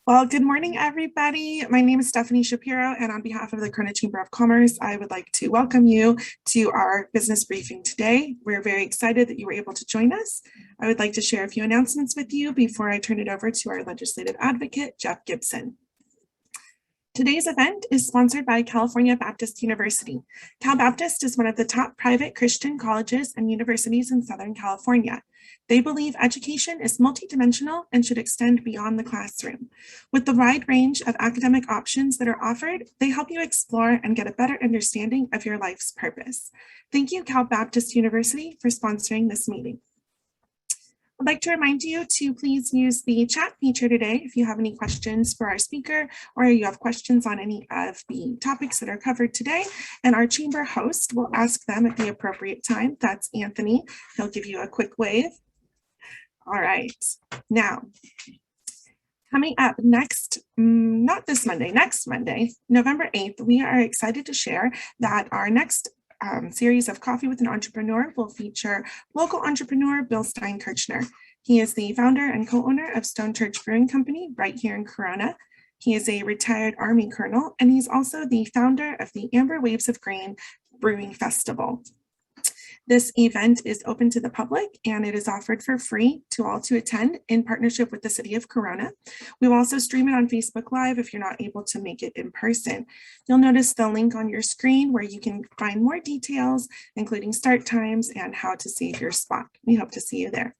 Well, good morning, everybody. My name is Stephanie Shapiro, and on behalf of the Corona Chamber of Commerce, I would like to welcome you to our business briefing today. We're very excited that you were able to join us. I would like to share a few announcements with you before I turn it over to our legislative advocate, Jeff Gibson. Today's event is sponsored by California Baptist University. Cal Baptist is one of the top private Christian colleges and universities in Southern California. They believe education is multidimensional and should extend beyond the classroom. With the wide range of academic options that are offered, they help you explore and get a better understanding of your life's purpose. Thank you, Cal Baptist University, for sponsoring this meeting. I'd like to remind you to please use the chat feature today if you have any questions for our speaker or you have questions on any of the topics that are covered today, and our chamber host will ask them at the appropriate time. That's Anthony. He'll give you a quick wave. All right, now coming up next, not this Monday, next Monday, November 8th, we are excited to share that our next series of Coffee with an Entrepreneur will feature local entrepreneur Bill Stein-Kirchner. He is the founder and co-owner of Stone Church Brewing Company right here in Corona. He is a retired Army colonel, and he's also the founder of the Amber Waves of Grain Brewing Festival. This event is open to the public and it is offered for free to all to attend in partnership with the City of Corona. We will also stream it on Facebook Live if you're not able to make it in person. You'll notice the link on your screen where you can find more details, including start times and how to save your spot. We hope to see you there.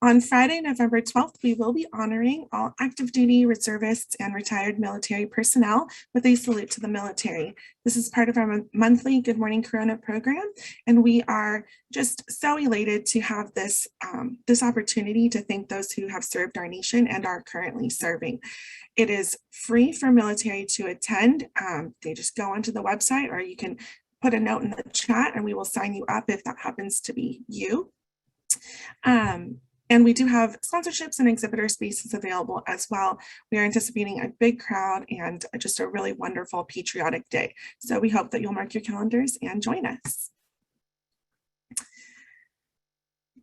On Friday, November 12th, we will be honoring all active duty reservists and retired military personnel with a salute to the military. This is part of our monthly Good Morning Corona program, and we are just so elated to have this, this opportunity to thank those who have served our nation and are currently serving. It is free for military to attend. They just go onto the website, or you can put a note in the chat and we will sign you up if that happens to be you. And we do have sponsorships and exhibitor spaces available as well. We are anticipating a big crowd and just a really wonderful patriotic day. So we hope that you'll mark your calendars and join us.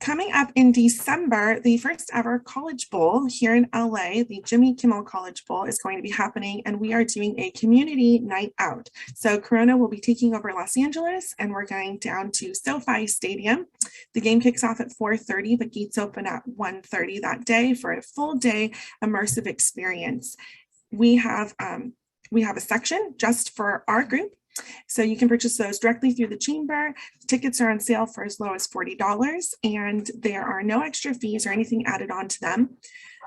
Coming up in December, the first ever College Bowl here in LA, the Jimmy Kimmel College Bowl, is going to be happening, and we are doing a community night out. So Corona will be taking over Los Angeles, and we're going down to SoFi Stadium. The game kicks off at 4:30, but gates open at 1:30 that day for a full day immersive experience. We have a section just for our group. So you can purchase those directly through the chamber. Tickets are on sale for as low as $40, and there are no extra fees or anything added on to them.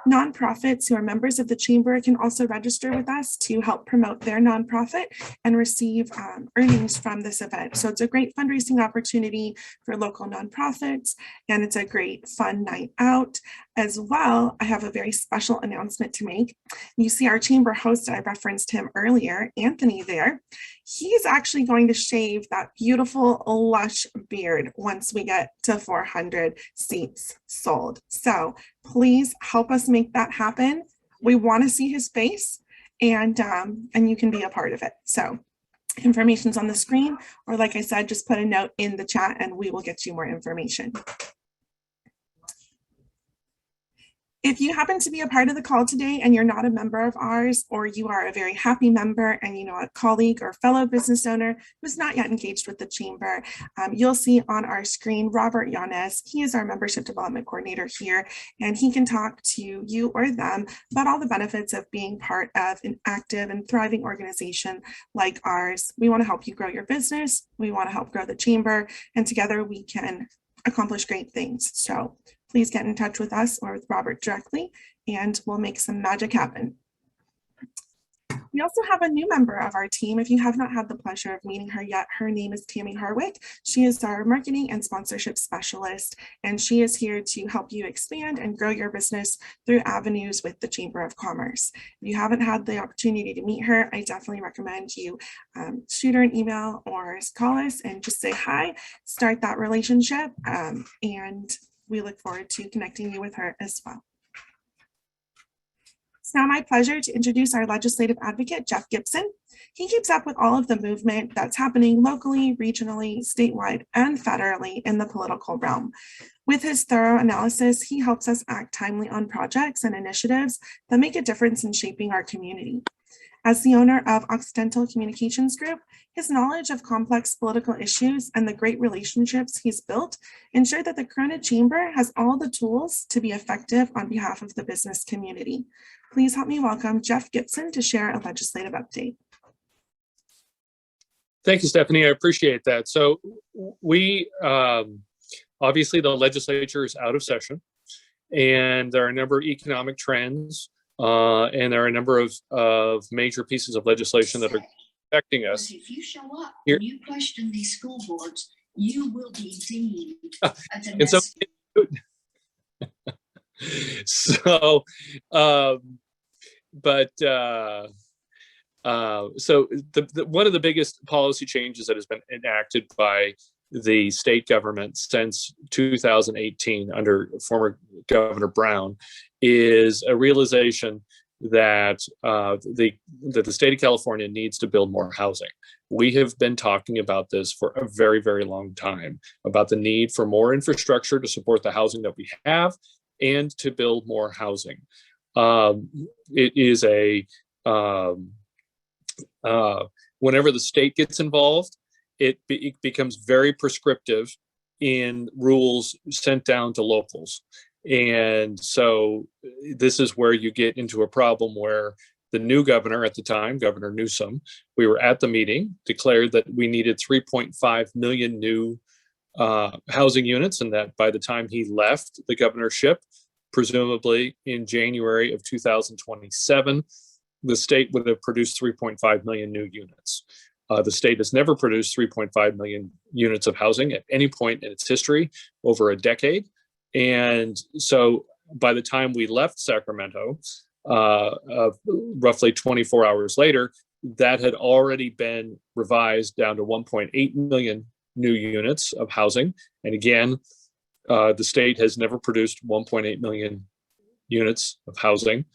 Nonprofits who are members of the chamber can also register with us to help promote their nonprofit and receive earnings from this event. So it's a great fundraising opportunity for local nonprofits, and it's a great fun night out. As well, I have a very special announcement to make. You see our chamber host, I referenced him earlier, Anthony there. He's actually going to shave that beautiful lush beard once we get to 400 seats sold. So please help us make that happen. We want to see his face, and you can be a part of it. So information's on the screen, or like I said, just put a note in the chat and we will get you more information. If you happen to be a part of the call today and you're not a member of ours, or you are a very happy member and you know a colleague or fellow business owner who's not yet engaged with the chamber, you'll see on our screen Robert Yanez. He is our membership development coordinator here, and he can talk to you or them about all the benefits of being part of an active and thriving organization like ours. We want to help you grow your business. We want to help grow the chamber, and together we can accomplish great things. So please get in touch with us or with Robert directly, and we'll make some magic happen. We also have a new member of our team. If you have not had the pleasure of meeting her yet, her name is Tammy Harwick. She is our marketing and sponsorship specialist, and she is here to help you expand and grow your business through avenues with the Chamber of Commerce. If you haven't had the opportunity to meet her, I definitely recommend you shoot her an email or call us and just say hi, start that relationship, and we look forward to connecting you with her as well. It's now my pleasure to introduce our legislative advocate, Jeff Gibson. He keeps up with all of the movement that's happening locally, regionally, statewide, and federally in the political realm. With his thorough analysis, he helps us act timely on projects and initiatives that make a difference in shaping our community. As the owner of Occidental Communications Group, his knowledge of complex political issues and the great relationships he's built ensure that the Corona Chamber has all the tools to be effective on behalf of the business community. Please help me welcome Jeff Gibson to share a legislative update. Thank you, Stephanie. I appreciate that. So we, obviously the legislature is out of session, and there are a number of economic trends, and there are a number of major pieces of legislation that are affecting us. If you show up and you question these school boards, you will be deemed and so, so one of the biggest policy changes that has been enacted by the state government since 2018 under former Governor Brown is a realization that the state of California needs to build more housing. We have been talking about this for a very, very long time, about the need for more infrastructure to support the housing that we have and to build more housing. It is whenever the state gets involved, it becomes very prescriptive in rules sent down to locals. And so this is where you get into a problem where the new governor at the time, Governor Newsom, we were at the meeting, declared that we needed 3.5 million new housing units, and that by the time he left the governorship, presumably in January of 2027, the state would have produced 3.5 million new units. The state has never produced 3.5 million units of housing at any point in its history over a decade. And so by the time we left Sacramento, roughly 24 hours later, that had already been revised down to 1.8 million new units of housing. And again, the state has never produced 1.8 million units of housing,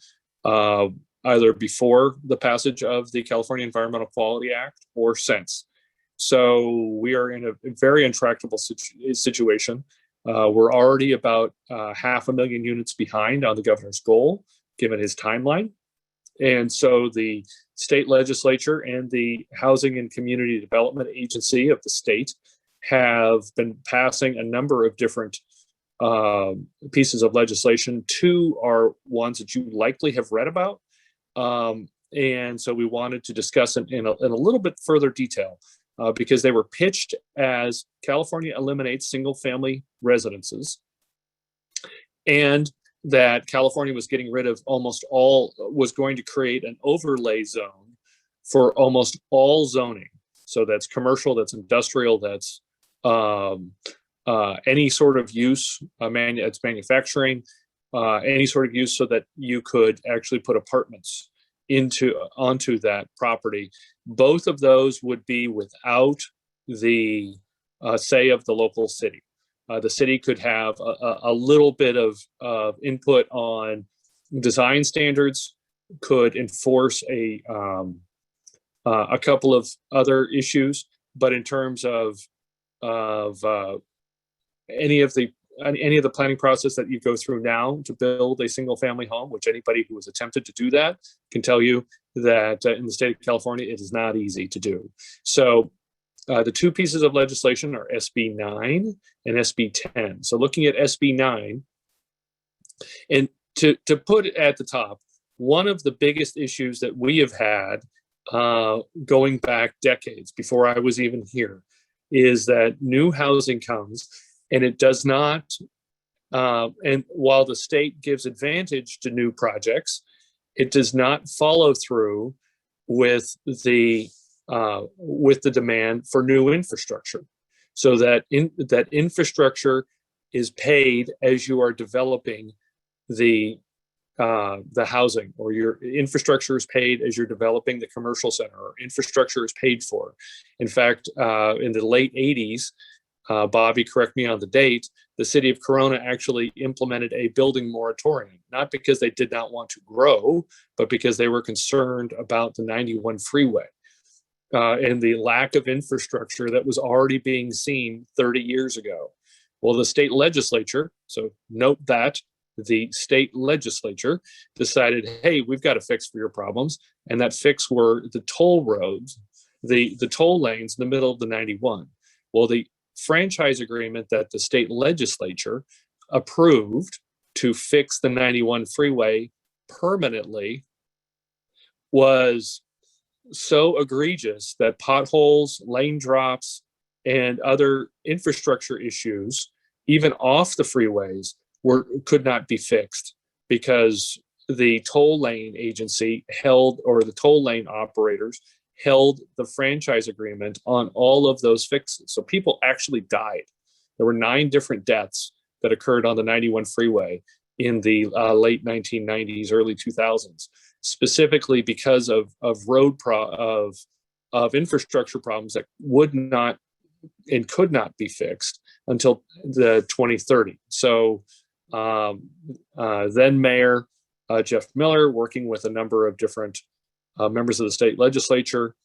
either before the passage of the California Environmental Quality Act or since. So we are in a very intractable situation. We're already about 500,000 units behind on the governor's goal, given his timeline. And so the state legislature and the Housing and Community Development Agency of the state have been passing a number of different pieces of legislation. Two are ones that you likely have read about. And so we wanted to discuss it in a little bit further detail because they were pitched as California eliminates single-family residences, and that California was getting rid of was going to create an overlay zone for almost all zoning. So that's commercial, that's industrial, that's any sort of use, it's manufacturing, any sort of use, so that you could actually put apartments onto that property. Both of those would be without the say of the local city. The city could have a little bit of input on design standards, could enforce a couple of other issues, but in terms of any of the planning process that you go through now to build a single family home, which anybody who has attempted to do that can tell you that in the state of California, it is not easy to do. So the two pieces of legislation are Sb9 and Sb10. So looking at Sb9, and to put it at the top, one of the biggest issues that we have had going back decades before I was even here is that new housing comes and it does not, and while the state gives advantage to new projects, it does not follow through with the demand for new infrastructure. So that that infrastructure is paid as you are developing the housing, or your infrastructure is paid as you're developing the commercial center, or infrastructure is paid for. In fact, in the late 80s, Bobby, correct me on the date, the city of Corona actually implemented a building moratorium, not because they did not want to grow, but because they were concerned about the 91 freeway and the lack of infrastructure that was already being seen 30 years ago. Well, the state legislature, so note that the state legislature decided, hey, we've got a fix for your problems. And that fix were the toll roads, the toll lanes in the middle of the 91. Well, the franchise agreement that the state legislature approved to fix the 91 freeway permanently was so egregious that potholes, lane drops, and other infrastructure issues, even off the freeways, could not be fixed because the toll lane agency held, or the toll lane operators held the franchise agreement on all of those fixes. So people actually died. There were 9 different deaths that occurred on the 91 freeway in the late 1990s, early 2000s, specifically because of infrastructure problems that would not and could not be fixed until the 2030. So then Mayor Jeff Miller, working with a number of different members of the state legislature,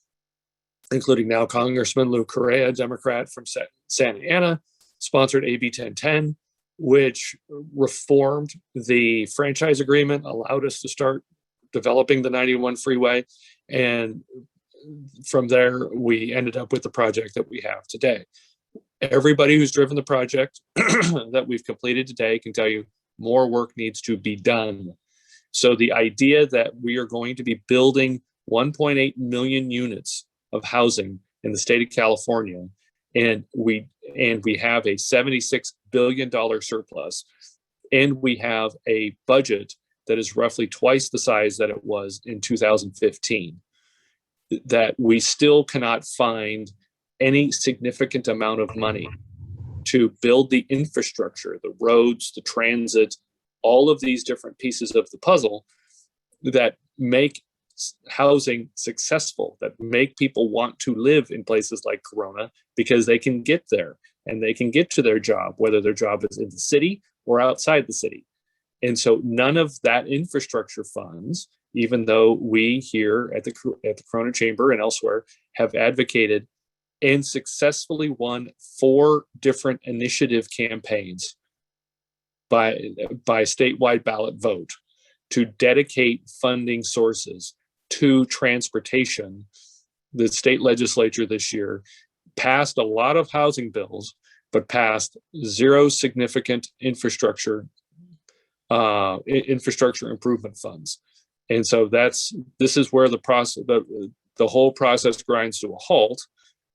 including now Congressman Lou Correa, Democrat from Santa Ana, sponsored AB 1010, which reformed the franchise agreement, allowed us to start developing the 91 freeway. And from there, we ended up with the project that we have today. Everybody who's driven the project that we've completed today can tell you more work needs to be done. So the idea that we are going to be building 1.8 million units of housing in the state of California, and we have a $76 billion surplus, and we have a budget that is roughly twice the size that it was in 2015, that we still cannot find any significant amount of money to build the infrastructure, the roads, the transit, all of these different pieces of the puzzle that make housing successful, that make people want to live in places like Corona because they can get there and they can get to their job, whether their job is in the city or outside the city. And so none of that infrastructure funds, even though we here at the Corona Chamber and elsewhere have advocated and successfully won 4 different initiative campaigns by statewide ballot vote to dedicate funding sources to transportation. The state legislature this year passed a lot of housing bills, but passed 0 significant infrastructure improvement funds. And so this is where the whole process grinds to a halt,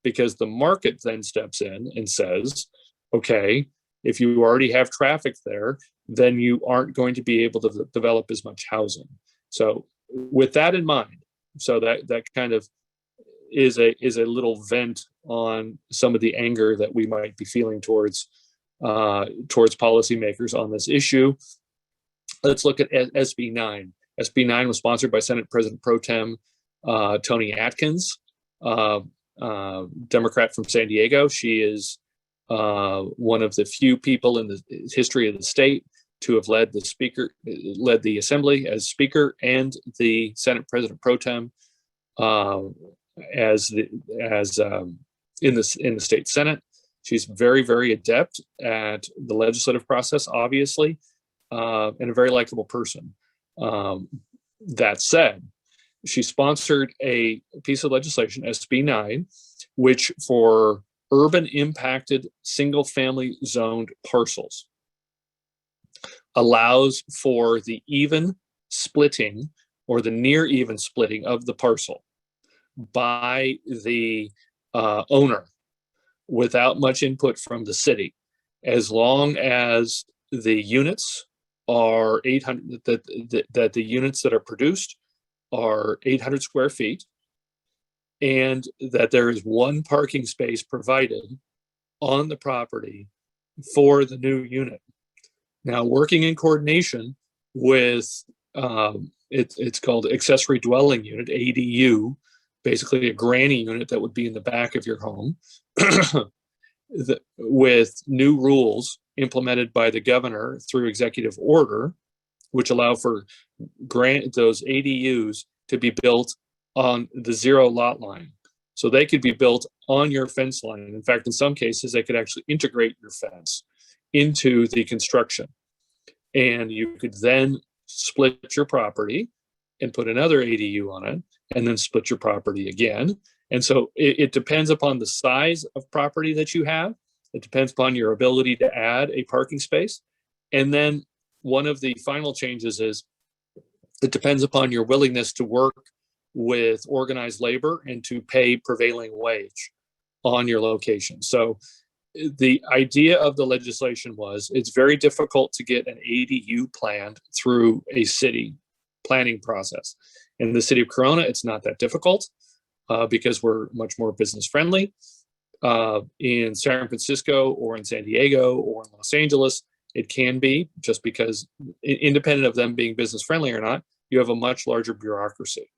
because the market then steps in and says, okay, if you already have traffic there, then you aren't going to be able to develop as much housing. So with that in mind, so that kind of is a little vent on some of the anger that we might be feeling towards policymakers on this issue. Let's look at Sb9. Sb9 was sponsored by Senate President Pro Tem Toni Atkins, Democrat from San Diego. She is one of the few people in the history of the state to have led the assembly as speaker and the Senate President Pro Tem in the state Senate. She's very, very adept at the legislative process, obviously, and a very likable person. That said, she sponsored a piece of legislation, Sb9, which for urban impacted single family zoned parcels allows for the even splitting or the near even splitting of the parcel by the owner without much input from the city, as long as the units are 800, that the units that are produced are 800 square feet, and that there is 1 parking space provided on the property for the new unit. Now, working in coordination with, it's called accessory dwelling unit, ADU, basically a granny unit that would be in the back of your home. with new rules implemented by the governor through executive order, which allow for those ADUs to be built on the zero lot line. So they could be built on your fence line. In fact, in some cases, they could actually integrate your fence into the construction. And you could then split your property and put another ADU on it, and then split your property again. And so it depends upon the size of property that you have. It depends upon your ability to add a parking space. And then one of the final changes is it depends upon your willingness to work with organized labor and to pay prevailing wage on your location. So the idea of the legislation was it's very difficult to get an ADU planned through a city planning process. In the city of Corona, it's not that difficult because we're much more business friendly. In San Francisco or in San Diego or in Los Angeles, it can be, just because independent of them being business friendly or not, you have a much larger bureaucracy.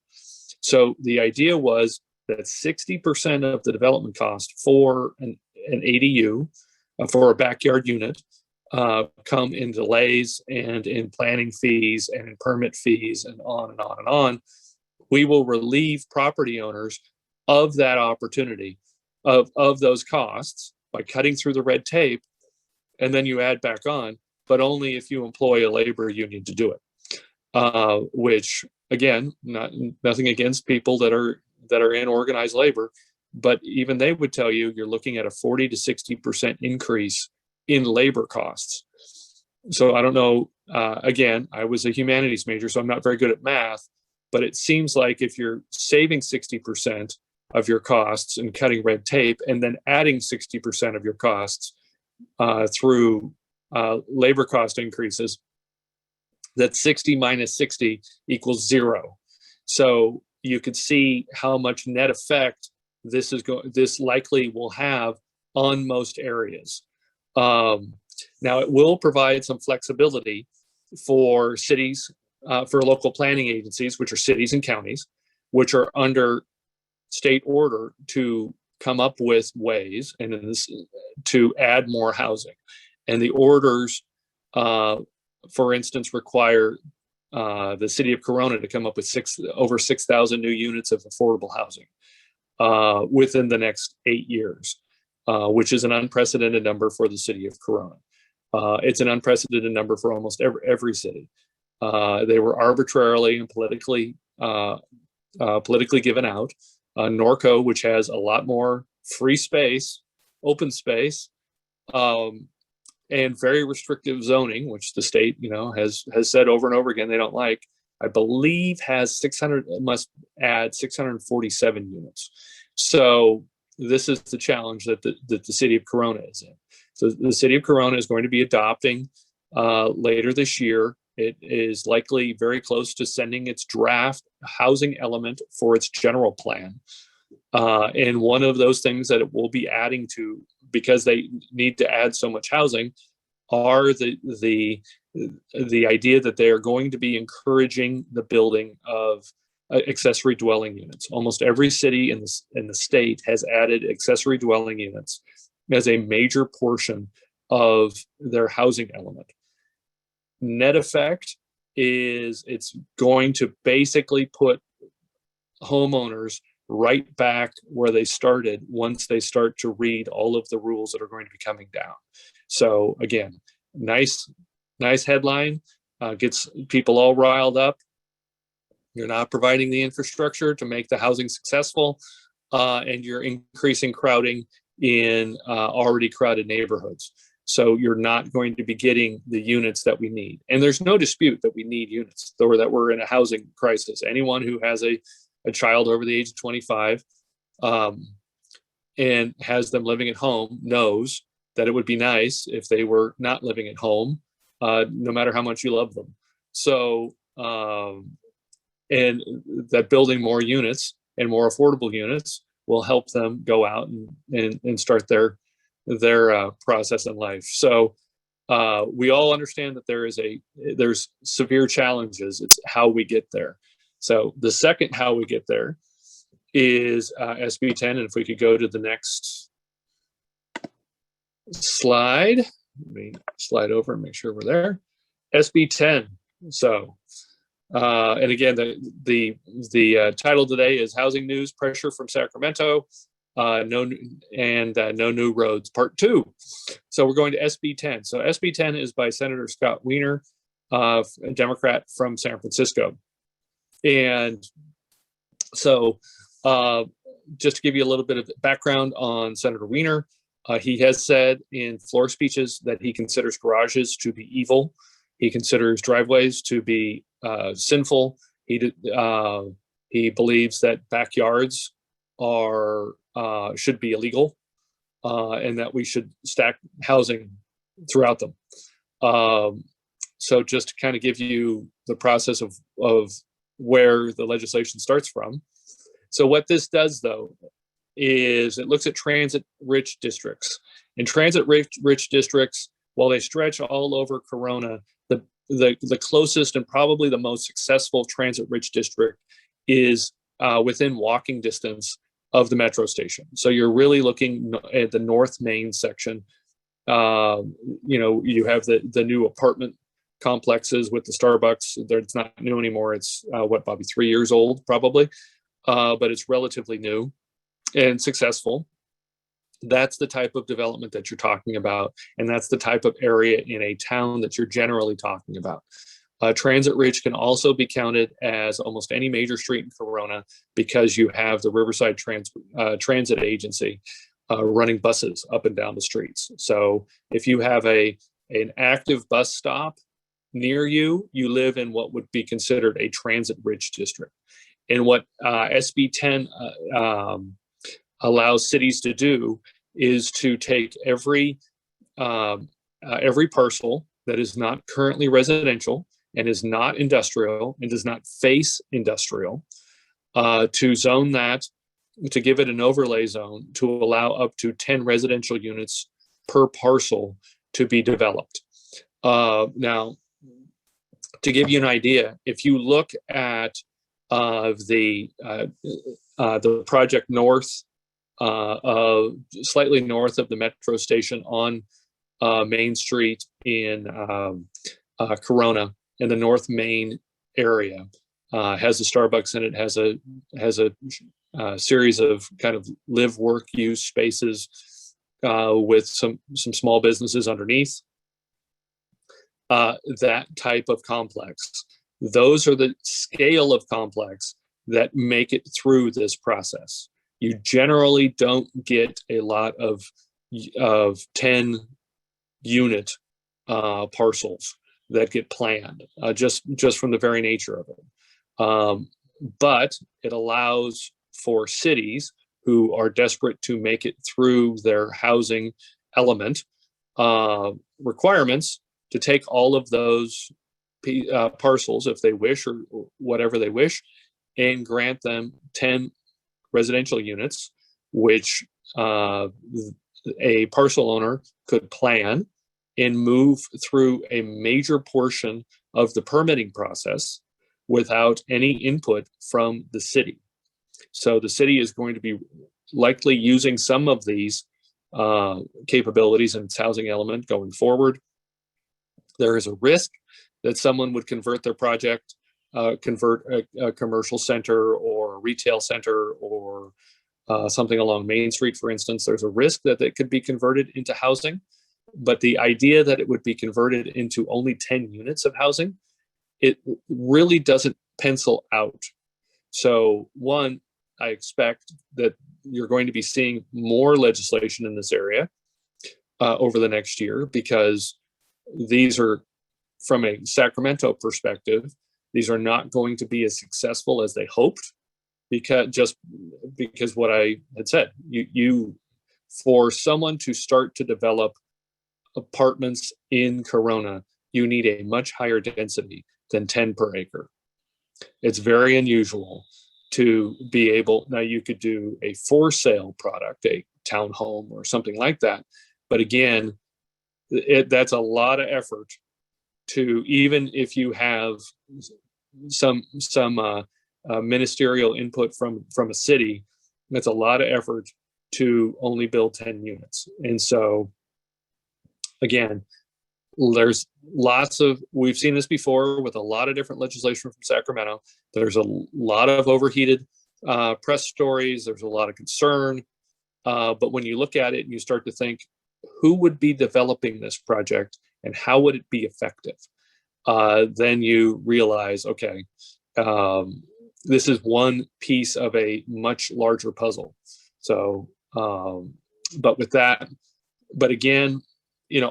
So the idea was that 60% of the development cost for an ADU, for a backyard unit, come in delays and in planning fees and in permit fees and on and on and on. We will relieve property owners of that opportunity, of those costs, by cutting through the red tape, and then you add back on, but only if you employ a labor union to do it. Which, again, nothing against people that are in organized labor, but even they would tell you you're looking at a 40 to 60% increase in labor costs. So I don't know, again, I was a humanities major, so I'm not very good at math, but it seems like if you're saving 60% of your costs and cutting red tape, and then adding 60% of your costs through labor cost increases, that 60 minus 60 equals 0. So you could see how much net effect this likely will have on most areas. Now, it will provide some flexibility for cities, for local planning agencies, which are cities and counties, which are under state order to come up with ways to add more housing. And the orders, for instance, require the city of Corona to come up with over 6,000 new units of affordable housing within the next 8 years, which is an unprecedented number for the city of Corona. It's an unprecedented number for almost every city. They were arbitrarily and politically given out. Norco, which has a lot more free space, open space, and very restrictive zoning, which the state, has said over and over again they don't like, I believe must add 647 units. So this is the challenge that the city of Corona is in. So the city of Corona is going to be adopting later this year. It is likely very close to sending its draft housing element for its general plan. And one of those things that it will be adding to, because they need to add so much housing, are the idea that they are going to be encouraging the building of accessory dwelling units. Almost every city in the state has added accessory dwelling units as a major portion of their housing element. Net effect is it's going to basically put homeowners right back where they started once they start to read all of the rules that are going to be coming down. So again, nice headline, gets people all riled up. You're not providing the infrastructure to make the housing successful, and you're increasing crowding in already crowded neighborhoods. So you're not going to be getting the units that we need. And there's no dispute that we need units, or that we're in a housing crisis. Anyone who has a child over the age of 25 and has them living at home knows that it would be nice if they were not living at home, no matter how much you love them. So, and that building more units and more affordable units will help them go out and start their process in life. So we all understand that there's severe challenges. It's how we get there. So the second how we get there is Sb10. And if we could go to the next slide. Let me slide over and make sure we're there. SB10. So, and again, the title today is Housing News: Pressure from Sacramento. No new roads, part 2. So we're going to SB10. So SB10 is by Senator Scott Wiener, a Democrat from San Francisco. And so just to give you a little bit of background on Senator Wiener, he has said in floor speeches that he considers garages to be evil. He considers driveways to be sinful. He believes that backyards should be illegal, and that we should stack housing throughout them. So just to kind of give you the process of where the legislation starts from. So what this does, though, is it looks at transit-rich districts. In transit-rich districts, while they stretch all over Corona, the closest and probably the most successful transit-rich district is within walking distance of the metro station. So you're really looking at the North Main section. You have the new apartment complexes with the Starbucks. It's not new anymore. It's Bobby, 3 years old probably, but it's relatively new and successful. That's the type of development that you're talking about, and that's the type of area in a town that you're generally talking about. Transit rich can also be counted as almost any major street in Corona, because you have the Riverside Transit Agency running buses up and down the streets. So if you have an active bus stop near you, you live in what would be considered a transit rich district. And what SB10 allows cities to do is to take every parcel that is not currently residential and is not industrial and does not face industrial, to zone that, to give it an overlay zone to allow up to 10 residential units per parcel to be developed. Now, to give you an idea, if you look at the project north, slightly north of the metro station on Main Street in Corona, in the North Main area, has a Starbucks in it, has a series of kind of live, work, use spaces with some small businesses underneath. That type of complex. Those are the scale of complex that make it through this process. You generally don't get a lot of 10 unit parcels that get planned, just from the very nature of it. But it allows for cities who are desperate to make it through their housing element requirements to take all of those parcels, if they wish, or whatever they wish, and grant them 10 residential units, which a parcel owner could plan and move through a major portion of the permitting process without any input from the city. So the city is going to be likely using some of these capabilities in its housing element going forward. There is a risk that someone would convert their project, convert a commercial center or a retail center or something along Main Street, for instance. There's a risk that it could be converted into housing, but the idea that it would be converted into only 10 units of housing, it really doesn't pencil out. So one, I expect that you're going to be seeing more legislation in this area over the next year, because these are, from a Sacramento perspective, these are not going to be as successful as they hoped, because what I had said, you for someone to start to develop apartments in Corona, you need a much higher density than 10 per acre. It's very unusual to be able, now you could do a for sale product, a townhome or something like that. But again, that's a lot of effort to, even if you have some ministerial input from a city, that's a lot of effort to only build 10 units. And so Again, we've seen this before with a lot of different legislation from Sacramento. There's a lot of overheated press stories. There's a lot of concern. But when you look at it and you start to think, who would be developing this project and how would it be effective? Then you realize, okay, this is one piece of a much larger puzzle. So, but again,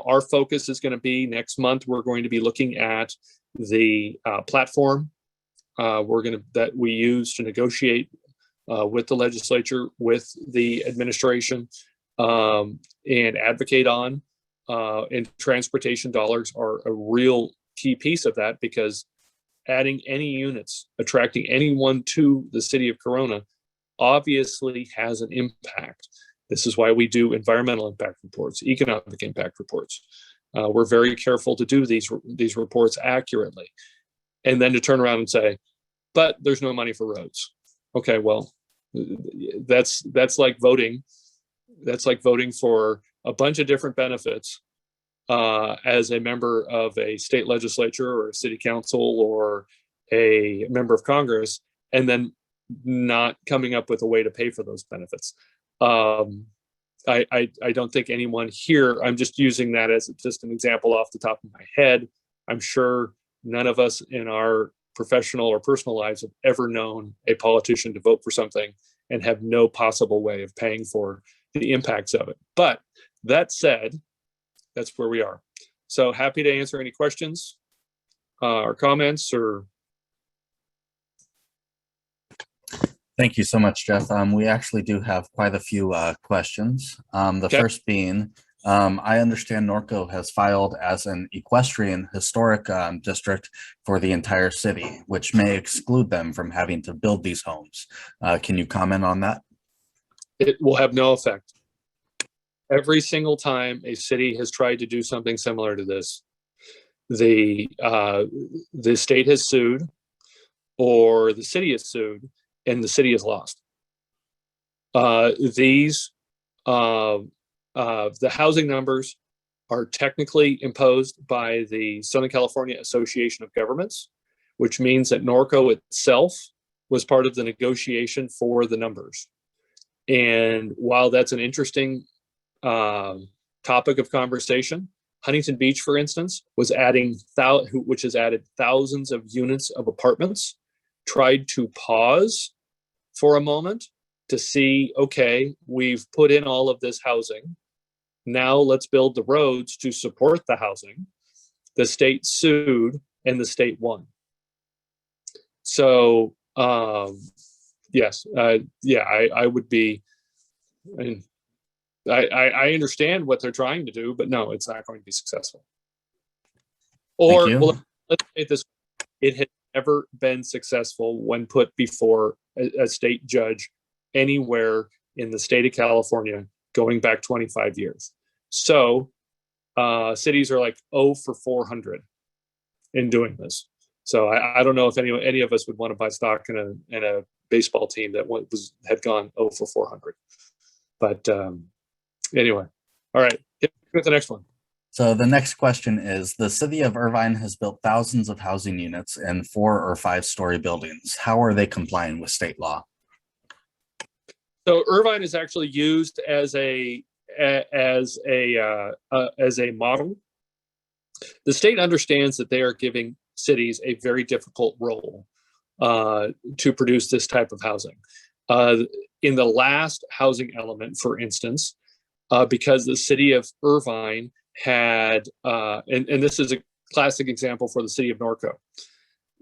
our focus is going to be next month. We're going to be looking at the platform that we use to negotiate with the legislature, with the administration, and advocate on. And transportation dollars are a real key piece of that, because adding any units, attracting anyone to the city of Corona obviously has an impact. This is why we do environmental impact reports, economic impact reports. We're very careful to do these reports accurately. And then to turn around and say, but there's no money for roads. Okay, well, that's like voting. That's like voting for a bunch of different benefits as a member of a state legislature or a city council or a member of Congress, and then not coming up with a way to pay for those benefits. I don't think anyone here, I'm just using that as just an example off the top of my head. I'm sure none of us in our professional or personal lives have ever known a politician to vote for something and have no possible way of paying for the impacts of it. But that said, that's where we are. So happy to answer any questions or comments or. Thank you so much, Jeff. We actually do have quite a few questions. The first being, I understand Norco has filed as an equestrian historic district for the entire city, which may exclude them from having to build these homes. Can you comment on that? It will have no effect. Every single time a city has tried to do something similar to this, the state has sued or the city has sued, and the city has lost. The housing numbers are technically imposed by the Southern California Association of Governments, which means that Norco itself was part of the negotiation for the numbers. And while that's an interesting topic of conversation, Huntington Beach, for instance, which has added thousands of units of apartments, tried to pause for a moment to see, okay, we've put in all of this housing. Now let's build the roads to support the housing. The state sued and the state won. So, yes, I would be, I understand what they're trying to do, but no, it's not going to be successful. Or, well, let's say this, it has never been successful when put before a state judge anywhere in the state of California going back 25 years. So cities are like 0 for 400 in doing this. So I don't know if any of us would want to buy stock in a baseball team that had gone 0 for 400. But anyway, all right, get with the next one. So the next question is, the city of Irvine has built thousands of housing units in 4 or 5 story buildings. How are they complying with state law? So Irvine is actually used as a model. The state understands that they are giving cities a very difficult role to produce this type of housing. In the last housing element, for instance, because the city of Irvine had, and this is a classic example for the city of Norco.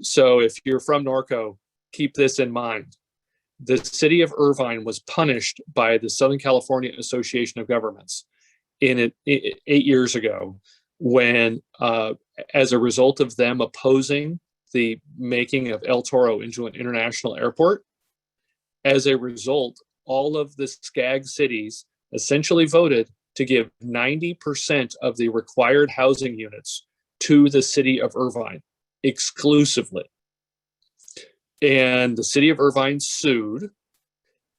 So if you're from Norco, keep this in mind. The city of Irvine was punished by the Southern California Association of Governments 8 years ago when, as a result of them opposing the making of El Toro into an international airport, as a result, all of the SCAG cities essentially voted to give 90% of the required housing units to the city of Irvine exclusively. And the city of Irvine sued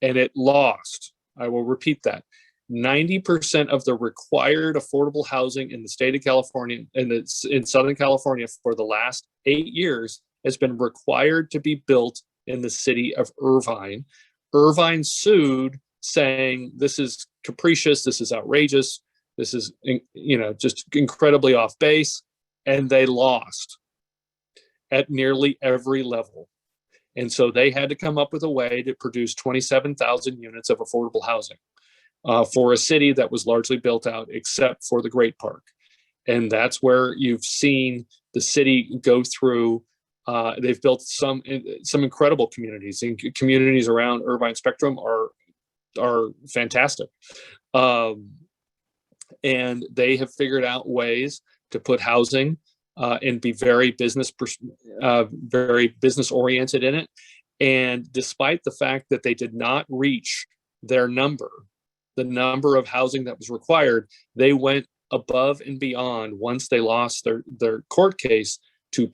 and it lost. I will repeat that. 90% of the required affordable housing in the state of California, in Southern California for the last 8 years has been required to be built in the city of Irvine. Irvine sued, saying this is capricious, this is outrageous, this is, just incredibly off base, and they lost at nearly every level. And so they had to come up with a way to produce 27,000 units of affordable housing for a city that was largely built out except for the Great Park. And that's where you've seen the city go through. They've built some incredible communities, and communities around Irvine Spectrum are fantastic. And they have figured out ways to put housing and be very business oriented in it. And despite the fact that they did not reach the number of housing that was required, they went above and beyond once they lost their court case to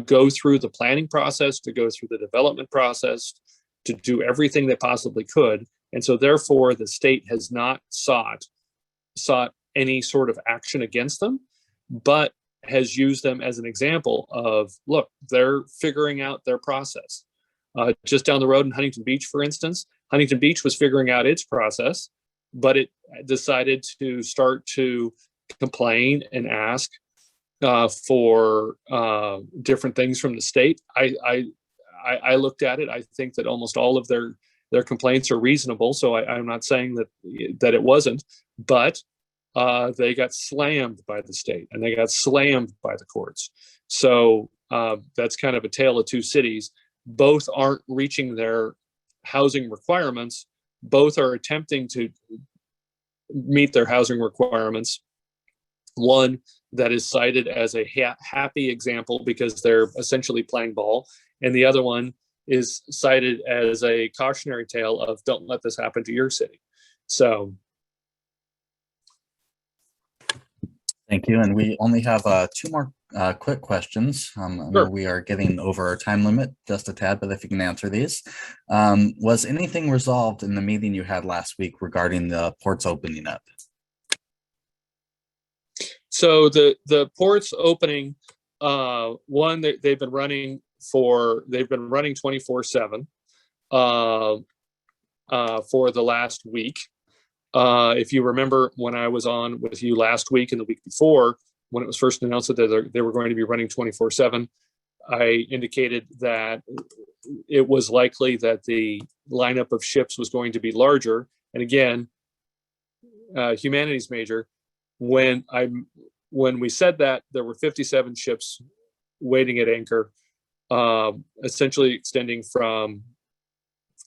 go through the planning process, to go through the development process, to do everything they possibly could. And so therefore the state has not sought any sort of action against them, but has used them as an example of, look, they're figuring out their process. Just down the road in Huntington Beach, for instance, Huntington Beach was figuring out its process, but it decided to start to complain and ask for different things from the state. I looked at it. I think that almost all of their complaints are reasonable. So I'm not saying that it wasn't, but they got slammed by the state and they got slammed by the courts. So that's kind of a tale of two cities. Both aren't reaching their housing requirements. Both are attempting to meet their housing requirements. One that is cited as a happy example because they're essentially playing ball, and the other one is cited as a cautionary tale of don't let this happen to your city. So thank you. And we only have 2 more quick questions. I know we are getting over our time limit just a tad, but if you can answer these. Was anything resolved in the meeting you had last week regarding the ports opening up? So the ports opening, one, they've been running 24/7 for the last week. If you remember when I was on with you last week and the week before, when it was first announced that they were going to be running 24/7, I indicated that it was likely that the lineup of ships was going to be larger. And again, humanities major, when we said that, there were 57 ships waiting at anchor, essentially extending from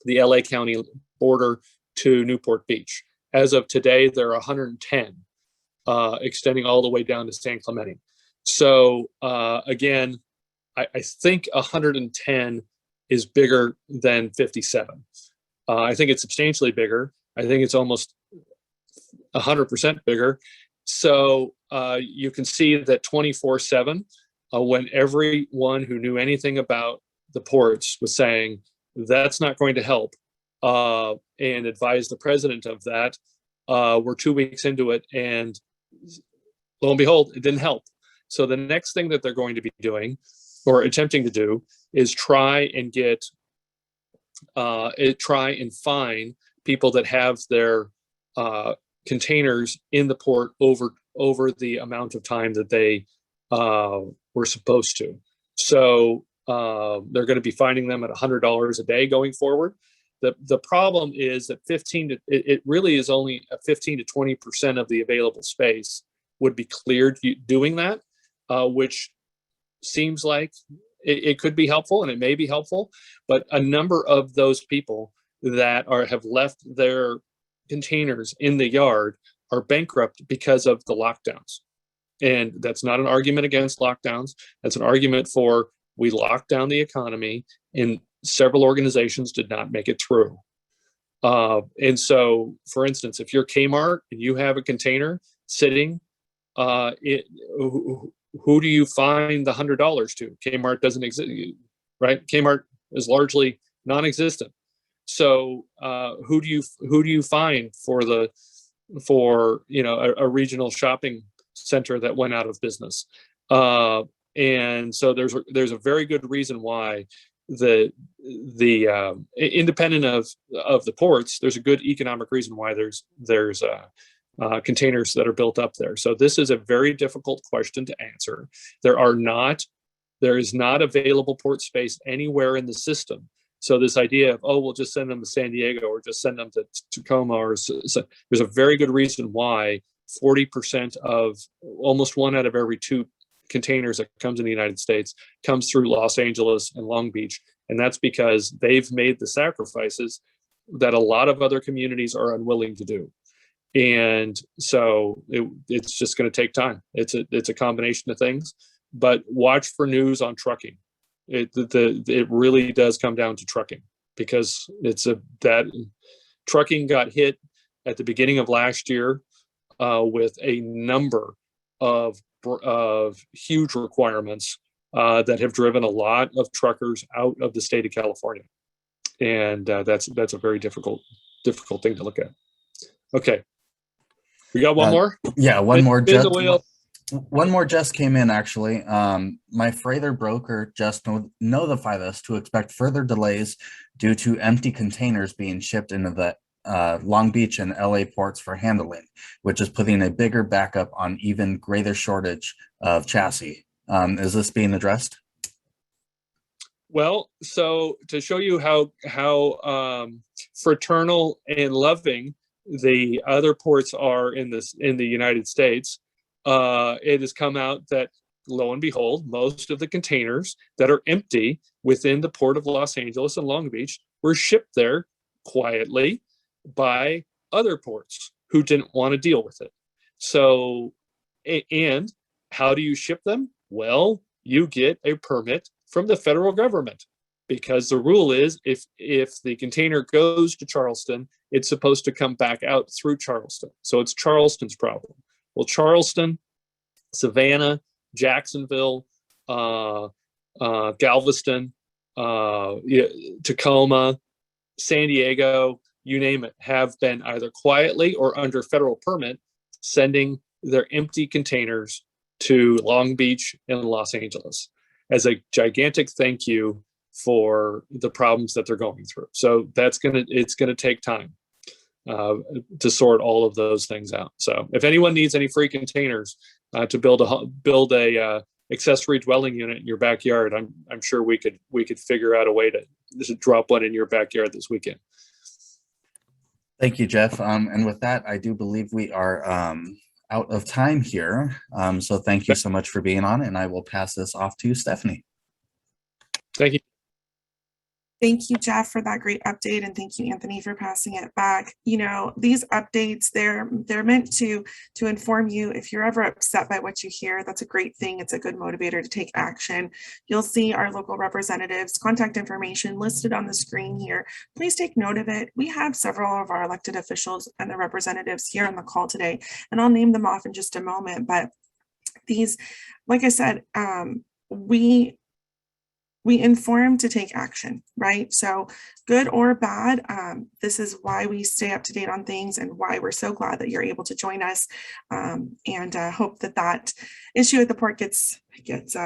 the LA County border to Newport Beach. As of today, there are 110, extending all the way down to San Clemente. So again, I think 110 is bigger than 57. I think it's substantially bigger. I think it's almost 100% bigger. So you can see that 24/7, when everyone who knew anything about the ports was saying that's not going to help, and advised the president of that, we're 2 weeks into it, and lo and behold, it didn't help. So the next thing that they're going to be doing or attempting to do is try and fine people that have their containers in the port over the amount of time that they were supposed to. So they're going to be fining them at $100 a day going forward. The problem is that it really is only a 15 to 20% of the available space would be cleared doing that, which seems like it could be helpful, and it may be helpful, but a number of those people that have left their containers in the yard are bankrupt because of the lockdowns. And that's not an argument against lockdowns. That's an argument for, we locked down the economy and several organizations did not make it through. And so, for instance, if you're Kmart and you have a container sitting, who do you fine the $100 to? Kmart doesn't exist, right? Kmart is largely non-existent. So who do you find for a regional shopping center that went out of business? And so there's a very good reason why the independent of the ports, there's a good economic reason why there's containers that are built up there. So this is a very difficult question to answer. There is not available port space anywhere in the system. So this idea of, oh, we'll just send them to San Diego or just send them to Tacoma, there's a very good reason why 40% of almost 1 out of every 2 containers that comes in the United States comes through Los Angeles and Long Beach. And that's because they've made the sacrifices that a lot of other communities are unwilling to do. And so it's just going to take time. It's a combination of things, but watch for news on trucking. It really does come down to trucking, because trucking got hit at the beginning of last year with a number of huge requirements that have driven a lot of truckers out of the state of California. And that's a very difficult thing to look at. Okay. We got one more? Yeah, one more. One more just came in, actually. My freighter broker just notified us to expect further delays due to empty containers being shipped into the Long Beach and LA ports for handling, which is putting a bigger backup on even greater shortage of chassis. Is this being addressed? Well, so to show you how fraternal and loving the other ports are in the United States, it has come out that, lo and behold, most of the containers that are empty within the port of Los Angeles and Long Beach were shipped there quietly by other ports who didn't want to deal with it. So, and how do you ship them? Well, you get a permit from the federal government, because the rule is if the container goes to Charleston, it's supposed to come back out through Charleston. So it's Charleston's problem. Well, Charleston, Savannah, Jacksonville, Galveston, Tacoma, San Diego, you name it, have been either quietly or under federal permit sending their empty containers to Long Beach and Los Angeles as a gigantic thank you for the problems that they're going through. So it's gonna take time to sort all of those things out. So if anyone needs any free containers to build a accessory dwelling unit in your backyard, I'm sure we could figure out a way to drop one in your backyard this weekend. Thank you, Jeff. And with that, I do believe we are out of time here. So thank you so much for being on, and I will pass this off to Stephanie. Thank you. Thank you, Jeff, for that great update, and thank you, Anthony, for passing it back. You know, these updates, they're meant to inform you. If you're ever upset by what you hear, that's a great thing. It's a good motivator to take action. You'll see our local representatives' contact information listed on the screen here. Please take note of it. We have several of our elected officials and the representatives here on the call today, and I'll name them off in just a moment. But these, like I said, we inform to take action, right? So good or bad, this is why we stay up to date on things and why we're so glad that you're able to join us, and hope that issue at the port gets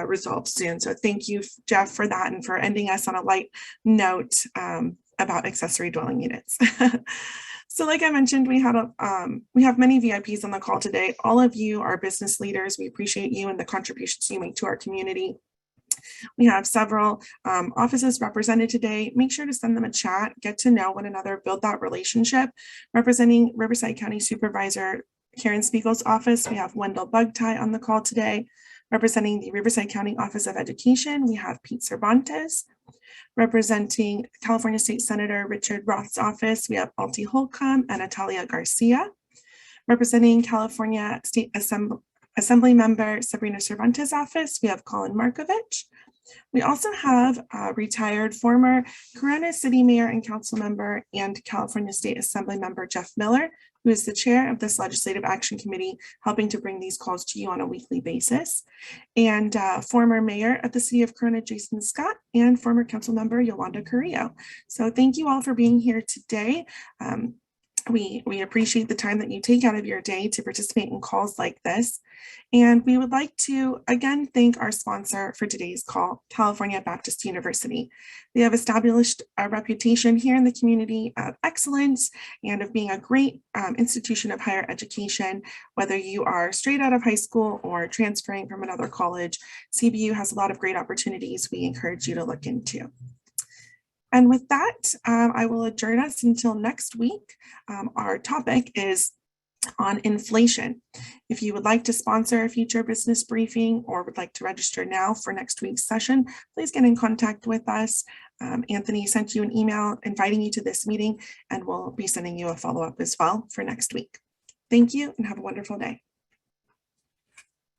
resolved soon. So thank you, Jeff, for that, and for ending us on a light note about accessory dwelling units. So like I mentioned, we have many VIPs on the call today. All of you are business leaders. We appreciate you and the contributions you make to our community. We have several offices represented today. Make sure to send them a chat, get to know one another, build that relationship. Representing Riverside County Supervisor Karen Spiegel's office, we have Wendell Bugtie on the call today. Representing the Riverside County Office of Education, we have Pete Cervantes. Representing California State Senator Richard Roth's office, we have Alti Holcomb and Natalia Garcia. Representing California State Assembly Member Sabrina Cervantes' office, we have Colin Markovich. We also have retired former Corona City Mayor and Council Member and California State Assembly Member Jeff Miller who is the chair of this Legislative Action Committee, helping to bring these calls to you on a weekly basis, and former mayor of the city of Corona, Jason Scott, and former council member Yolanda Carrillo. So thank you all for being here today. We appreciate the time that you take out of your day to participate in calls like this. And we would like to again thank our sponsor for today's call, California Baptist University. They have established a reputation here in the community of excellence and of being a great institution of higher education. Whether you are straight out of high school or transferring from another college, CBU has a lot of great opportunities we encourage you to look into. And with that, I will adjourn us until next week. Our topic is on inflation. If you would like to sponsor a future business briefing or would like to register now for next week's session, please get in contact with us. Anthony sent you an email inviting you to this meeting, and we'll be sending you a follow-up as well for next week. Thank you and have a wonderful day.